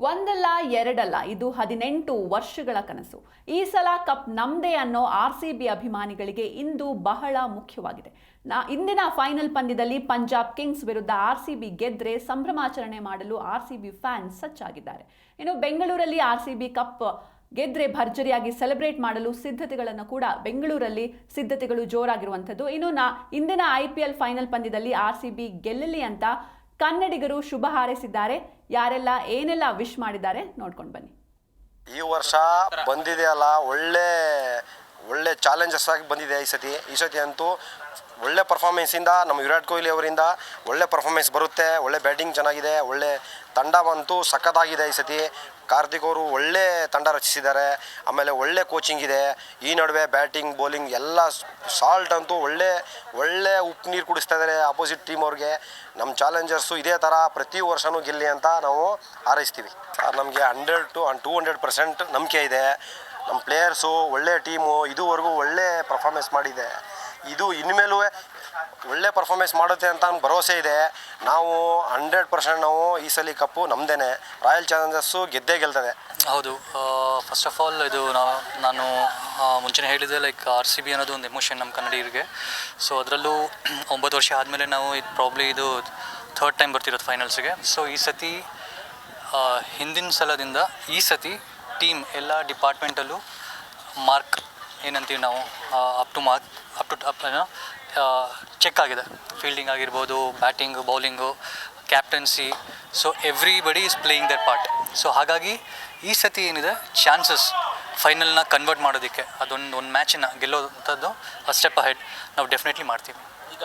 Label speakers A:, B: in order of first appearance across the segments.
A: ಒಂದಲ್ಲ ಎರಡಲ್ಲ, ಇದು 18 ವರ್ಷಗಳ ಕನಸು. ಈ ಸಲ ಕಪ್ ನಮ್ದೇ ಅನ್ನೋ RCB ಅಭಿಮಾನಿಗಳಿಗೆ ಇಂದು ಬಹಳ ಮುಖ್ಯವಾಗಿದೆ. ಇಂದಿನ ಫೈನಲ್ ಪಂದ್ಯದಲ್ಲಿ ಪಂಜಾಬ್ ಕಿಂಗ್ಸ್ ವಿರುದ್ಧ RCB ಗೆದ್ರೆ ಸಂಭ್ರಮಾಚರಣೆ ಮಾಡಲು RCB ಫ್ಯಾನ್ಸ್ ಸಜ್ಜಾಗಿದ್ದಾರೆ. ಇನ್ನು ಬೆಂಗಳೂರಲ್ಲಿ RCB ಕಪ್ ಗೆದ್ರೆ ಭರ್ಜರಿಯಾಗಿ ಸೆಲೆಬ್ರೇಟ್ ಮಾಡಲು ಸಿದ್ಧತೆಗಳನ್ನು ಕೂಡ ಬೆಂಗಳೂರಲ್ಲಿ ಸಿದ್ಧತೆಗಳು ಜೋರಾಗಿರುವಂಥದ್ದು. ಇನ್ನು ಇಂದಿನ IPL ಫೈನಲ್ ಪಂದ್ಯದಲ್ಲಿ RCB ಗೆಲ್ಲಲಿ ಅಂತ ಕನ್ನಡಿಗರು ಶುಭ ಹಾರೈಸಿದ್ದಾರೆ. ಯಾರೆಲ್ಲ ಏನೆಲ್ಲ ವಿಶ್ ಮಾಡಿದ್ದಾರೆ ನೋಡ್ಕೊಂಡು ಬನ್ನಿ.
B: ಈ ವರ್ಷ ಬಂದಿದೆಯಲ್ಲ, ಒಳ್ಳೆ ಚಾಲೆಂಜಸ್ ಆಗಿ ಬಂದಿದೆ. ಈ ಸತಿ ಅಂತೂ ಒಳ್ಳೆ ಪರ್ಫಾರ್ಮೆನ್ಸಿಂದ ನಮ್ಮ ವಿರಾಟ್ ಕೊಹ್ಲಿ ಅವರಿಂದ ಒಳ್ಳೆ ಪರ್ಫಾರ್ಮೆನ್ಸ್ ಬರುತ್ತೆ. ಒಳ್ಳೆ ಬ್ಯಾಟಿಂಗ್ ಚೆನ್ನಾಗಿದೆ, ಒಳ್ಳೆ ತಂಡ ಬಂತು ಸಖತ್ತಾಗಿದೆ. ಈ ಸತಿ ಕಾರ್ತಿಕ್ ಅವರು ಒಳ್ಳೆ ತಂಡ ರಚಿಸಿದ್ದಾರೆ. ಆಮೇಲೆ ಒಳ್ಳೆ ಕೋಚಿಂಗ್ ಇದೆ. ಈ ನಡುವೆ ಬ್ಯಾಟಿಂಗ್ ಬೌಲಿಂಗ್ ಎಲ್ಲ ಸಾಲ್ಟ್ ಅಂತೂ ಒಳ್ಳೆ ಉಪ್ಪು ನೀರು ಕುಡಿಸ್ತಾ ಇದ್ದಾರೆ ಆಪೋಸಿಟ್ ಟೀಮ್ ಅವ್ರಿಗೆ. ನಮ್ಮ ಚಾಲೆಂಜರ್ಸು ಇದೇ ಥರ ಪ್ರತಿ ವರ್ಷವೂ ಗೆಲ್ಲಿ ಅಂತ ನಾವು ಹಾರೈಸ್ತೀವಿ. ನಮಗೆ 100 to 200% ನಂಬಿಕೆ ಇದೆ. ನಮ್ಮ ಪ್ಲೇಯರ್ಸು ಒಳ್ಳೆ ಟೀಮು, ಇದುವರೆಗೂ ಒಳ್ಳೆ ಪರ್ಫಾರ್ಮೆನ್ಸ್ ಮಾಡಿದೆ. ಇದು ಇನ್ಮೇಲೂ ಒಳ್ಳೆ ಪರ್ಫಾರ್ಮೆನ್ಸ್ ಮಾಡುತ್ತೆ ಅಂತ ನಮ್ಗೆ ಭರವಸೆ ಇದೆ. ನಾವು 100% ನಾವು ಈ ಸಲ ಕಪ್ಪು ನಮ್ಮದೇ. ರಾಯಲ್ ಚಾಲೆಂಜರ್ಸು ಗೆಲ್ತದೆ.
C: ಹೌದು. ಫಸ್ಟ್ ಆಫ್ ಆಲ್ ಇದು ನಾನು ಮುಂಚೆನೇ ಹೇಳಿದೆ, ಲೈಕ್ RCB ಅನ್ನೋದು ಒಂದು ಎಮೋಷನ್ ನಮ್ಮ ಕನ್ನಡಿಗರಿಗೆ. ಸೊ ಅದರಲ್ಲೂ 9 ವರ್ಷ ಆದಮೇಲೆ ನಾವು ಇದು 3rd ಟೈಮ್ ಬರ್ತಿರೋದು ಫೈನಲ್ಸ್ಗೆ. ಸೊ ಈ ಸತಿ ಹಿಂದಿನ ಸಲದಿಂದ ಈ ಸತಿ ಟೀಮ್ ಎಲ್ಲ ಡಿಪಾರ್ಟ್ಮೆಂಟಲ್ಲೂ ಮಾರ್ಕ್ ಏನಂತೀವಿ ನಾವು ಅಪ್ ಟು ಚೆಕ್ ಆಗಿದೆ. ಫೀಲ್ಡಿಂಗ್ ಆಗಿರ್ಬೋದು, batting, bowling, captaincy. So everybody is playing their part. So ಹಾಗಾಗಿ ಈ ಸತಿ ಏನಿದೆ ಚಾನ್ಸಸ್ ಫೈನಲ್ನ ಕನ್ವರ್ಟ್ ಮಾಡೋದಕ್ಕೆ, ಒಂದು ಮ್ಯಾಚನ್ನ ಗೆಲ್ಲೋವಂಥದ್ದು ಸ್ಟೆಪ್ ಅಹೆಡ್ ನಾವು ಡೆಫಿನೆಟ್ಲಿ ಮಾಡ್ತೀವಿ.
D: ಈಗ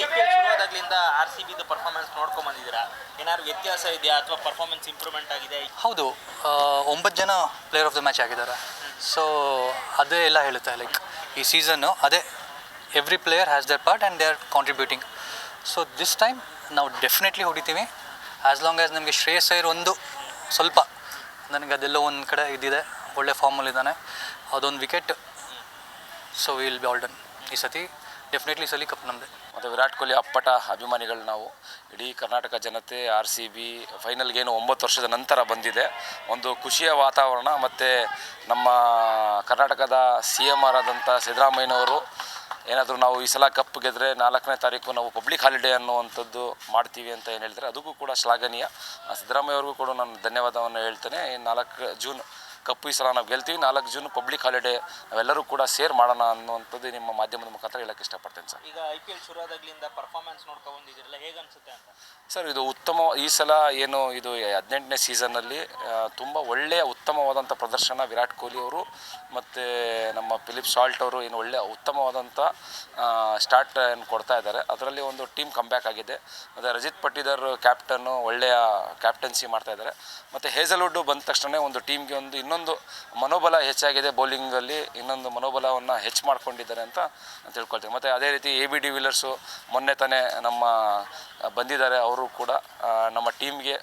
D: IPL ಶುರುವಾದಾಗಲಿಂದ RCBದು ಪರ್ಫಾರ್ಮೆನ್ಸ್ ನೋಡ್ಕೊಂಡು ಬಂದಿದ್ದೀರಾ, ಏನಾದ್ರು ವ್ಯತ್ಯಾಸ ಇದೆಯಾ ಅಥವಾ ಪರ್ಫಾರ್ಮೆನ್ಸ್ ಇಂಪ್ರೂವ್ಮೆಂಟ್ ಆಗಿದೆ?
C: ಹೌದು, 9 ಜನ ಪ್ಲೇಯರ್ ಆಫ್ ದ ಮ್ಯಾಚ್ ಆಗಿದ್ದಾರೆ. ಸೊ ಅದೇ ಎಲ್ಲ ಹೇಳುತ್ತೆ, ಲೈಕ್ ಈ ಸೀಸನ್ನು ಅದೇ every player has their part and they are contributing. So this time ನಾವು ಡೆಫಿನೆಟ್ಲಿ ಹೊಡಿತೀವಿ. ಆ್ಯಸ್ ಲಾಂಗ್ ಆ್ಯಸ್ ನಮಗೆ ಶ್ರೇಯಸ್ ಅಯ್ಯರ್ ಒಂದು ಸ್ವಲ್ಪ ನನಗೆ ಅದೆಲ್ಲೋ ಒಂದು ಕಡೆ ಇದ್ದಿದೆ, ಒಳ್ಳೆ ಫಾರ್ಮಲ್ಲಿದ್ದಾನೆ, ಅದೊಂದು wicket. So will be all done. ಈ ಸತಿ ಡೆಫಿನೆಟ್ಲಿ ಸಲ ಕಪ್ ನಮ್ಮದೇ.
E: ಮತ್ತು ವಿರಾಟ್ ಕೊಹ್ಲಿ ಅಪ್ಪಟ ಅಭಿಮಾನಿಗಳು ನಾವು. ಇಡೀ ಕರ್ನಾಟಕ ಜನತೆ RCB ಫೈನಲ್ಗೇನು 9 ವರ್ಷದ ನಂತರ ಬಂದಿದೆ. ಒಂದು ಖುಷಿಯ ವಾತಾವರಣ. ಮತ್ತು ನಮ್ಮ ಕರ್ನಾಟಕದ CM ಆದಂಥ ಸಿದ್ದರಾಮಯ್ಯನವರು ಏನಾದರೂ ನಾವು ಈ ಸಲ ಕಪ್ ಗೆದ್ದರೆ 4ನೇ ತಾರೀಕು ನಾವು ಪಬ್ಲಿಕ್ ಹಾಲಿಡೇ ಅನ್ನುವಂಥದ್ದು ಮಾಡ್ತೀವಿ ಅಂತ ಏನು ಹೇಳ್ತಾರೆ, ಅದಕ್ಕೂ ಕೂಡ ಶ್ಲಾಘನೀಯ. ಸಿದ್ದರಾಮಯ್ಯ ಅವ್ರಿಗೂ ಕೂಡ ನಾನು ಧನ್ಯವಾದವನ್ನು ಹೇಳ್ತೇನೆ. 4 ಜೂನ್ ಕಪ್ಪು ಈ ಸಲ ನಾವು ಗೆಲ್ತೀವಿ. 4 ಜೂನ್ ಪಬ್ಲಿಕ್ ಹಾಲಿಡೇ ನಾವೆಲ್ಲರೂ ಕೂಡ ಸೇರ್ ಮಾಡೋಣ ಅನ್ನುವಂಥದ್ದು ನಿಮ್ಮ ಮಾಧ್ಯಮದ ಮುಖಾಂತರ ಹೇಳೋಕ್ಕೆ ಇಷ್ಟಪಡ್ತೇನೆ ಸರ್.
D: ಈಗ IPL ಶುರುವಾದಾಗಲಿಂದ ಪರ್ಫಾರ್ಮೆನ್ಸ್ ನೋಡ್ಕೊಂಡು ಬಂದಿದ್ದೀರಲ್ಲ, ಹೇಗೆ ಅನಿಸುತ್ತೆ ಅಂತ?
E: ಸರ್, ಇದು ಉತ್ತಮ. ಈ ಸಲ ಏನು ಇದು 18ನೇ ಸೀಸನ್ನಲ್ಲಿ ತುಂಬ ಒಳ್ಳೆಯ ಉತ್ತಮವಾದಂಥ ಪ್ರದರ್ಶನ ವಿರಾಟ್ ಕೊಹ್ಲಿ ಅವರು ಮತ್ತು ನಮ್ಮ ಫಿಲಿಪ್ ಸಾಲ್ಟ್ ಅವರು ಏನು ಒಳ್ಳೆಯ ಉತ್ತಮವಾದಂಥ ಸ್ಟಾರ್ಟ್ ಏನು ಕೊಡ್ತಾ ಇದ್ದಾರೆ. ಅದರಲ್ಲಿ ಒಂದು ಟೀಮ್ ಕಂಬ್ಯಾಕ್ ಆಗಿದೆ. ಮತ್ತು ರಜಿತ್ ಪಟ್ಟಿದಾರ್ ಕ್ಯಾಪ್ಟನ್ನು ಒಳ್ಳೆಯ ಕ್ಯಾಪ್ಟನ್ಸಿ ಮಾಡ್ತಾ ಇದ್ದಾರೆ. ಮತ್ತು ಹೇಸಲ್ವುಡ್ ಬಂದ ತಕ್ಷಣ ಒಂದು ಟೀಮ್ಗೆ ಇನ್ನೊಂದು ಮನೋಬಲ ಹೆಚ್ಚಾಗಿದೆ. ಬೌಲಿಂಗಲ್ಲಿ ಇನ್ನೊಂದು ಮನೋಬಲವನ್ನು ಹೆಚ್ಚು ಮಾಡ್ಕೊಂಡಿದ್ದಾರೆ ಅಂತ ತಿಳ್ಕೊಳ್ತೀವಿ. ಮತ್ತು ಅದೇ ರೀತಿ AB ಡಿ ವಿಲಿಯರ್ಸು ಮೊನ್ನೆ ತಾನೇ ನಮ್ಮ ಬಂದಿದ್ದಾರೆ. ಅವರು ಕೂಡ ನಮ್ಮ ಟೀಮ್ಗೆ